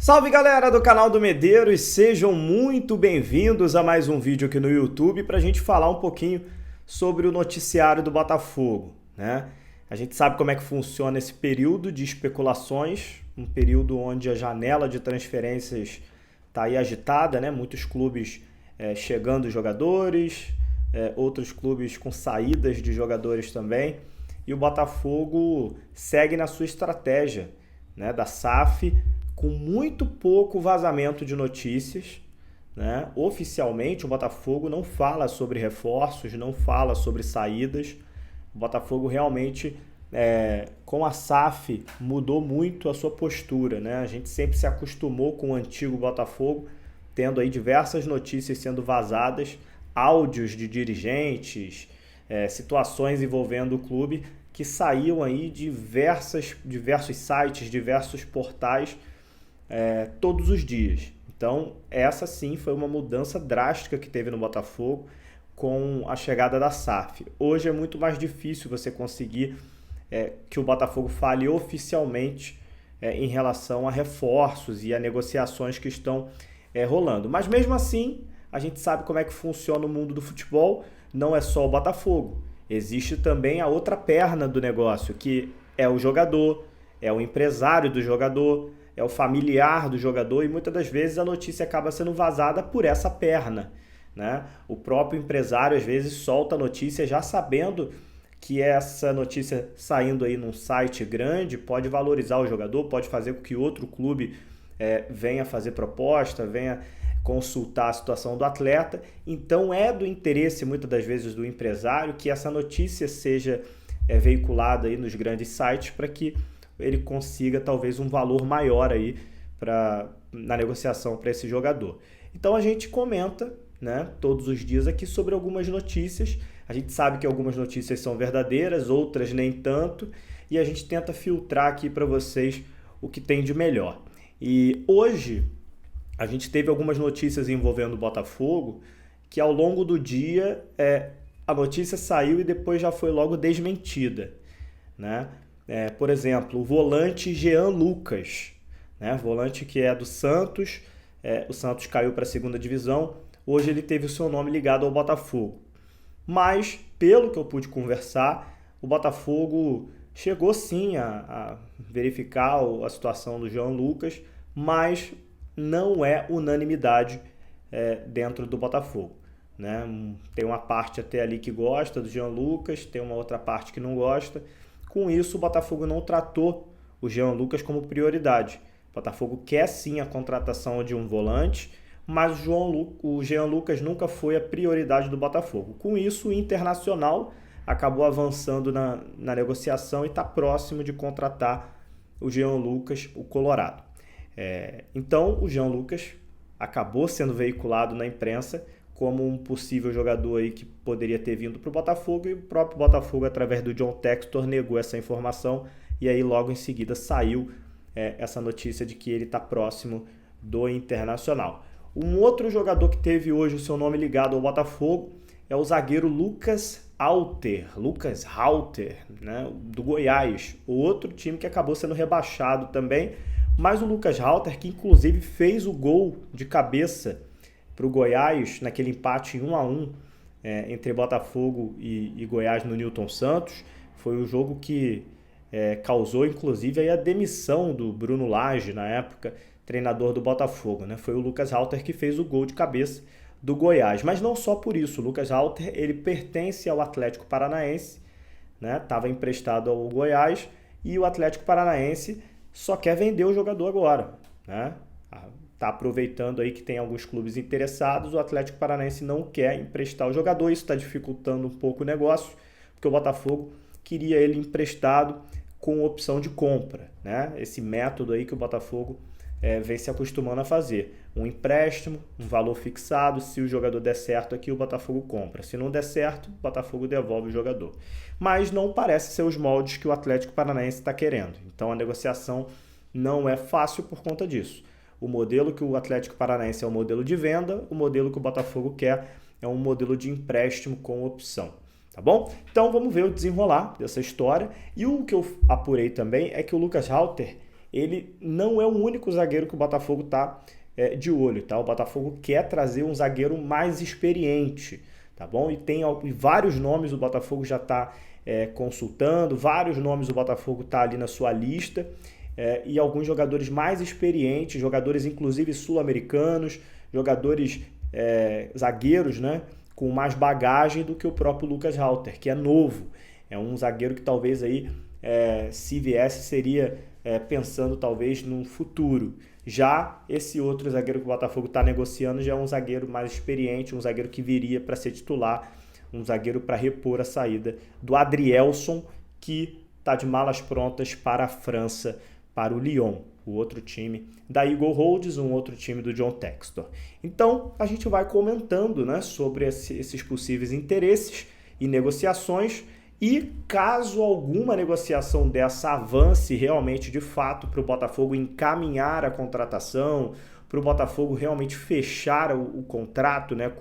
Salve galera do canal do Medeiros, sejam muito bem-vindos a mais um vídeo aqui no YouTube para a gente falar um pouquinho sobre o noticiário do Botafogo, né? A gente sabe como é que funciona esse período de especulações, um período onde a janela de transferências está aí agitada, né? Muitos clubes chegando jogadores, outros clubes com saídas de jogadores também, e o Botafogo segue na sua estratégia, né, da SAF, com muito pouco vazamento de notícias, né? Oficialmente, o Botafogo não fala sobre reforços, não fala sobre saídas. O Botafogo realmente, com a SAF, mudou muito a sua postura, né? A gente sempre se acostumou com o antigo Botafogo, tendo aí diversas notícias sendo vazadas, áudios de dirigentes, situações envolvendo o clube que saíam aí de diversos sites, diversos portais, todos os dias. Então, essa sim foi uma mudança drástica que teve no Botafogo com a chegada da SAF. Hoje é muito mais difícil você conseguir que o Botafogo fale oficialmente em relação a reforços e a negociações que estão rolando. Mas mesmo assim, a gente sabe como é que funciona o mundo do futebol, não é só o Botafogo. Existe também a outra perna do negócio, que é o jogador, é o empresário do jogador, é o familiar do jogador, e muitas das vezes a notícia acaba sendo vazada por essa perna, né? O próprio empresário às vezes solta a notícia já sabendo que essa notícia saindo aí num site grande pode valorizar o jogador, pode fazer com que outro clube venha fazer proposta, venha consultar a situação do atleta. Então é do interesse muitas das vezes do empresário que essa notícia seja veiculada aí nos grandes sites para que ele consiga talvez um valor maior aí na negociação para esse jogador. Então a gente comenta, né, todos os dias aqui sobre algumas notícias. A gente sabe que algumas notícias são verdadeiras, outras nem tanto, e a gente tenta filtrar aqui para vocês o que tem de melhor. E hoje a gente teve algumas notícias envolvendo o Botafogo que ao longo do dia a notícia saiu e depois já foi logo desmentida, né? Por exemplo, o volante Jean Lucas, né? Volante que é do Santos, o Santos caiu para a segunda divisão, hoje ele teve o seu nome ligado ao Botafogo. Mas, pelo que eu pude conversar, o Botafogo chegou sim a verificar a situação do Jean Lucas, mas não é unanimidade dentro do Botafogo, né? Tem uma parte até ali que gosta do Jean Lucas, tem uma outra parte que não gosta. Com isso, o Botafogo não tratou o Jean Lucas como prioridade. O Botafogo quer sim a contratação de um volante, mas o Jean Lucas nunca foi a prioridade do Botafogo. Com isso, o Internacional acabou avançando na negociação e está próximo de contratar o Jean Lucas, o Colorado. Então, o Jean Lucas acabou sendo veiculado na imprensa como um possível jogador aí que poderia ter vindo para o Botafogo, e o próprio Botafogo, através do John Textor, negou essa informação, e aí logo em seguida saiu essa notícia de que ele está próximo do Internacional. Um outro jogador que teve hoje o seu nome ligado ao Botafogo é o zagueiro Lucas Halter, né, do Goiás, outro time que acabou sendo rebaixado também, mas o Lucas Halter, que inclusive fez o gol de cabeça para o Goiás naquele empate em 1-1 entre Botafogo e Goiás no Newton Santos, foi o jogo que causou inclusive aí a demissão do Bruno Lage, na época treinador do Botafogo, né? Foi o Lucas Halter que fez o gol de cabeça do Goiás, mas não só por isso. O Lucas Halter, ele pertence ao Atlético Paranaense, né? Estava emprestado ao Goiás, e o Atlético Paranaense só quer vender o jogador agora, né? Está aproveitando aí que tem alguns clubes interessados, o Atlético Paranaense não quer emprestar o jogador, isso está dificultando um pouco o negócio, porque o Botafogo queria ele emprestado com opção de compra, né? Esse método aí que o Botafogo vem se acostumando a fazer. Um empréstimo, um valor fixado, se o jogador der certo aqui, o Botafogo compra. Se não der certo, o Botafogo devolve o jogador. Mas não parece ser os moldes que o Atlético Paranaense está querendo. Então a negociação não é fácil por conta disso. O modelo que o Atlético Paranaense é um modelo de venda, o modelo que o Botafogo quer é um modelo de empréstimo com opção. Tá bom? Então vamos ver o desenrolar dessa história. E o que eu apurei também é que o Lucas Halter, ele não é o único zagueiro que o Botafogo está de olho, tá? O Botafogo quer trazer um zagueiro mais experiente, tá bom? E tem vários nomes o Botafogo já está consultando, vários nomes o Botafogo está ali na sua lista, e alguns jogadores mais experientes, jogadores inclusive sul-americanos, jogadores zagueiros, né, com mais bagagem do que o próprio Lucas Halter, que é novo. É um zagueiro que talvez aí, se viesse, seria pensando talvez no futuro. Já esse outro zagueiro que o Botafogo está negociando já é um zagueiro mais experiente, um zagueiro que viria para ser titular, um zagueiro para repor a saída do Adrielson, que está de malas prontas para a França, para o Lyon, o outro time da Eagle Holds, um outro time do John Textor. Então, a gente vai comentando, né, sobre esses possíveis interesses e negociações, e caso alguma negociação dessa avance realmente de fato para o Botafogo encaminhar a contratação, para o Botafogo realmente fechar o contrato, né,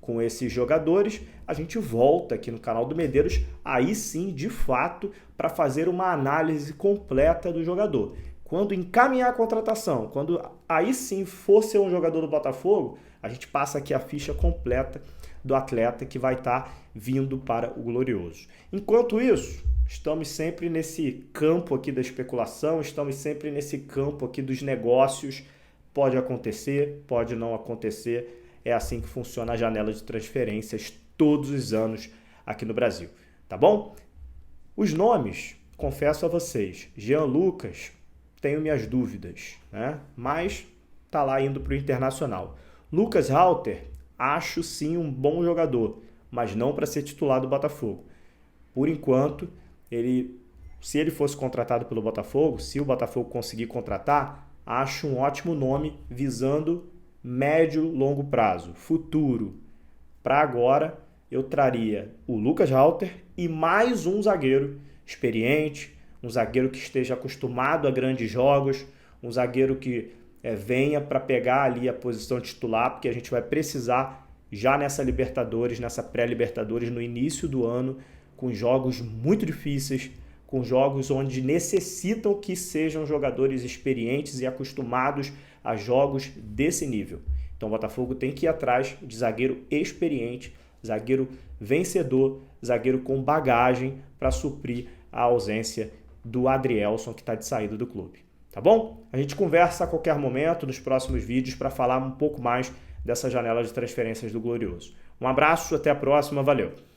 com esses jogadores, a gente volta aqui no canal do Medeiros, aí sim, de fato, para fazer uma análise completa do jogador. Quando encaminhar a contratação, quando aí sim for ser um jogador do Botafogo, a gente passa aqui a ficha completa do atleta que vai estar vindo para o Glorioso. Enquanto isso, estamos sempre nesse campo aqui da especulação, estamos sempre nesse campo aqui dos negócios. Pode acontecer, pode não acontecer. É assim que funciona a janela de transferências todos os anos aqui no Brasil, tá bom? Os nomes, confesso a vocês, Jean Lucas, tenho minhas dúvidas, né? Mas tá lá indo para o Internacional. Lucas Halter, acho sim um bom jogador, mas não para ser titular do Botafogo. Por enquanto, se ele fosse contratado pelo Botafogo, se o Botafogo conseguir contratar, acho um ótimo nome visando médio, longo prazo, futuro. Para agora, eu traria o Lucas Halter e mais um zagueiro experiente, um zagueiro que esteja acostumado a grandes jogos, um zagueiro que venha para pegar ali a posição titular, porque a gente vai precisar já nessa Libertadores, nessa pré-Libertadores, no início do ano, com jogos muito difíceis, com jogos onde necessitam que sejam jogadores experientes e acostumados a jogos desse nível. Então o Botafogo tem que ir atrás de zagueiro experiente, zagueiro vencedor, zagueiro com bagagem para suprir a ausência do Adrielson, que está de saída do clube. Tá bom? A gente conversa a qualquer momento nos próximos vídeos para falar um pouco mais dessa janela de transferências do Glorioso. Um abraço, até a próxima, valeu!